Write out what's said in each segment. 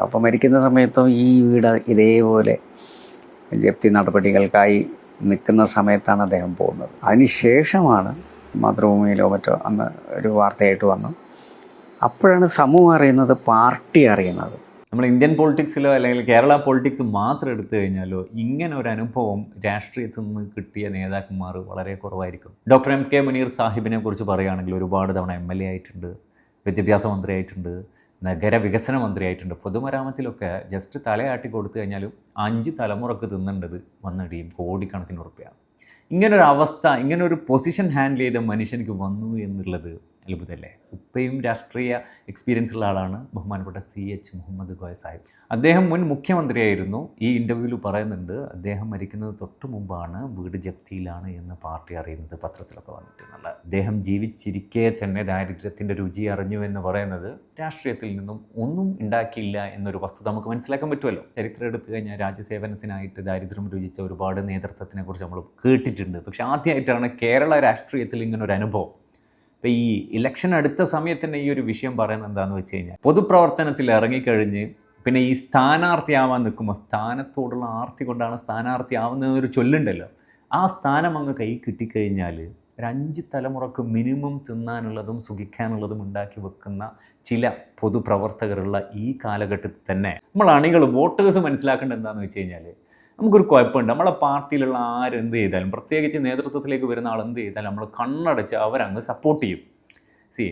അപ്പോൾ മരിക്കുന്ന സമയത്തും ഈ വീട് ഇതേപോലെ ജപ്തി നടപടികൾക്കായി നിൽക്കുന്ന സമയത്താണ് അദ്ദേഹം പോകുന്നത്. അതിനുശേഷമാണ് മാതൃഭൂമിയിലോ മറ്റോ അന്ന് ഒരു വാർത്തയായിട്ട് വന്നു. അപ്പോഴാണ് സമൂഹം അറിയുന്നത്, പാർട്ടി അറിയുന്നത്. നമ്മൾ ഇന്ത്യൻ പൊളിറ്റിക്സിലോ അല്ലെങ്കിൽ കേരള പൊളിറ്റിക്സ് മാത്രം എടുത്തു കഴിഞ്ഞാലോ ഇങ്ങനെ ഒരു അനുഭവം രാഷ്ട്രീയത്തിൽ നിന്ന് കിട്ടിയ നേതാക്കന്മാർ വളരെ കുറവായിരിക്കും. ഡോക്ടർ MK മുനീർ സാഹിബിനെ കുറിച്ച് പറയുകയാണെങ്കിൽ ഒരുപാട് തവണ MLA ആയിട്ടുണ്ട്, വിദ്യാഭ്യാസ മന്ത്രി ആയിട്ടുണ്ട്, നഗരവികസന മന്ത്രി ആയിട്ടുണ്ട്. പൊതുമരാമത്തിലൊക്കെ ജസ്റ്റ് തലയാട്ടി കൊടുത്തു കഴിഞ്ഞാലും 5 തലമുറക്ക് തിന്നേണ്ടത് വന്നിടിയും കോടിക്കണക്കിന് ഉറുപ്പ്യാണ്. ഇങ്ങനൊരു അവസ്ഥ, ഇങ്ങനൊരു പൊസിഷൻ ഹാൻഡിൽ ചെയ്ത മനുഷ്യനിക്ക് വന്നു എന്നുള്ളത് അത്ഭുതമല്ലേ. ഉപ്പയും രാഷ്ട്രീയ എക്സ്പീരിയൻസ് ഉള്ള ആളാണ് ബഹുമാനപ്പെട്ട CH മുഹമ്മദ് കോയ സാഹിബ്. അദ്ദേഹം മുൻ മുഖ്യമന്ത്രിയായിരുന്നു. ഈ ഇൻ്റർവ്യൂവിൽ പറയുന്നുണ്ട് അദ്ദേഹം മരിക്കുന്നത് തൊട്ട് മുമ്പാണ് വീട് ജപ്തിയിലാണ് എന്ന് പാർട്ടി അറിയുന്നത്, പത്രത്തിലൊക്കെ വന്നിട്ടുള്ളത്. അദ്ദേഹം ജീവിച്ചിരിക്കെ തന്നെ ദാരിദ്ര്യത്തിൻ്റെ രുചി അറിഞ്ഞു എന്ന് പറയുന്നത് രാഷ്ട്രീയത്തിൽ നിന്നും ഒന്നും ഉണ്ടാക്കിയില്ല എന്നൊരു വസ്തുത നമുക്ക് മനസ്സിലാക്കാൻ പറ്റുമല്ലോ. ചരിത്രം എടുത്തു കഴിഞ്ഞാൽ രാജ്യസേവനത്തിനായിട്ട് ദാരിദ്ര്യം രുചിച്ച ഒരുപാട് നേതൃത്വത്തിനെ കുറിച്ച് നമ്മൾ കേട്ടിട്ടുണ്ട്. പക്ഷേ ആദ്യമായിട്ടാണ് കേരള രാഷ്ട്രീയത്തിൽ ഇങ്ങനൊരു അനുഭവം. ഇപ്പോൾ ഈ ഇലക്ഷൻ അടുത്ത സമയത്ത് തന്നെ ഈ ഒരു വിഷയം പറയുന്നത് എന്താണെന്ന് വെച്ച് കഴിഞ്ഞാൽ, പൊതുപ്രവർത്തനത്തിൽ ഇറങ്ങിക്കഴിഞ്ഞ് പിന്നെ ഈ സ്ഥാനാർത്ഥിയാവാൻ നിൽക്കുമ്പോൾ സ്ഥാനത്തോടുള്ള ആർത്തി കൊണ്ടാണ് സ്ഥാനാർത്ഥിയാവുന്നതൊരു ചൊല്ലുണ്ടല്ലോ. ആ സ്ഥാനം അങ്ങ് കൈ കിട്ടിക്കഴിഞ്ഞാൽ ഒരു 5 തലമുറക്ക് മിനിമം തിന്നാനുള്ളതും സുഖിക്കാനുള്ളതും ഉണ്ടാക്കി വെക്കുന്ന ചില പൊതുപ്രവർത്തകരുള്ള ഈ കാലഘട്ടത്തിൽ തന്നെ നമ്മൾ അണികൾ വോട്ടേഴ്സ് മനസ്സിലാക്കേണ്ടത് എന്താണെന്ന് വെച്ച് കഴിഞ്ഞാൽ, നമുക്കൊരു കുഴപ്പമുണ്ട്. നമ്മളെ പാർട്ടിയിലുള്ള ആരെന്ത് ചെയ്താലും, പ്രത്യേകിച്ച് നേതൃത്വത്തിലേക്ക് വരുന്ന ആൾ എന്ത് ചെയ്താലും നമ്മൾ കണ്ണടച്ച് അവരങ്ങ് സപ്പോർട്ട് ചെയ്യും.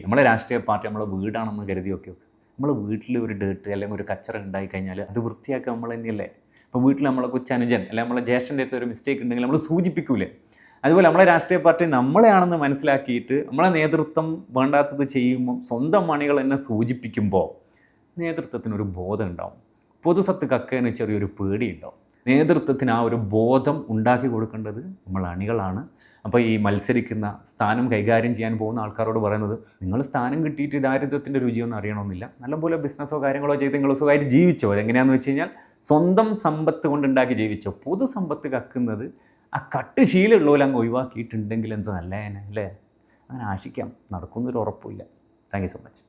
നമ്മളെ രാഷ്ട്രീയ പാർട്ടി നമ്മളെ വീടാണെന്ന് കരുതിയൊക്കെ നമ്മൾ വീട്ടിൽ ഒരു ഡേർട്ട് അല്ലെങ്കിൽ ഒരു കച്ചറ ഉണ്ടായിക്കഴിഞ്ഞാൽ അത് വൃത്തിയാക്കുക നമ്മൾ തന്നെയല്ലേ. ഇപ്പോൾ വീട്ടിൽ നമ്മളെ കൊച്ചനുജൻ അല്ലെങ്കിൽ നമ്മളെ ജ്യേഷ്ഠൻ്റെ അടുത്ത് ഒരു മിസ്റ്റേക്ക് ഉണ്ടെങ്കിൽ നമ്മൾ സൂചിപ്പിക്കൂലേ. അതുപോലെ നമ്മളെ രാഷ്ട്രീയ പാർട്ടി നമ്മളെയാണെന്ന് മനസ്സിലാക്കിയിട്ട് നമ്മളെ നേതൃത്വം വേണ്ടാത്തത് ചെയ്യുമ്പോൾ സ്വന്തം അണികൾ എന്നെ സൂചിപ്പിക്കുമ്പോൾ നേതൃത്വത്തിനൊരു ബോധം ഉണ്ടാവും. പൊതുസത്ത് കക്കയെന്ന് ചെറിയൊരു പേടിയുണ്ടാവും. നേതൃത്വത്തിന് ആ ഒരു ബോധം ഉണ്ടാക്കി കൊടുക്കേണ്ടത് നമ്മൾ അണികളാണ്. അപ്പോൾ ഈ മത്സരിക്കുന്ന സ്ഥാനം കൈകാര്യം ചെയ്യാൻ പോകുന്ന ആൾക്കാരോട് പറയുന്നത്, നിങ്ങൾ സ്ഥാനം കിട്ടിയിട്ട് ദാരിദ്ര്യത്തിൻ്റെ രുചിയൊന്നും അറിയണമെന്നില്ല. നല്ലപോലെ ബിസിനസ്സോ കാര്യങ്ങളോ ചെയ്ത് നിങ്ങൾ സുഖമായിട്ട് ജീവിച്ചോ. അതെങ്ങനെയാണെന്ന് വെച്ച് കഴിഞ്ഞാൽ സ്വന്തം സമ്പത്ത് കൊണ്ടുണ്ടാക്കി ജീവിച്ചോ. പൊതുസമ്പത്ത് കക്കുന്നത് ആ കട്ട് ശീലമുള്ളവരെ അങ്ങ് ഒഴിവാക്കിയിട്ടുണ്ടെങ്കിൽ എന്ത് നല്ലതന്നെ അല്ലേ. അങ്ങനെ ആശിക്കാം, നടക്കുന്നൊരു ഉറപ്പില്ല. Thank you so much.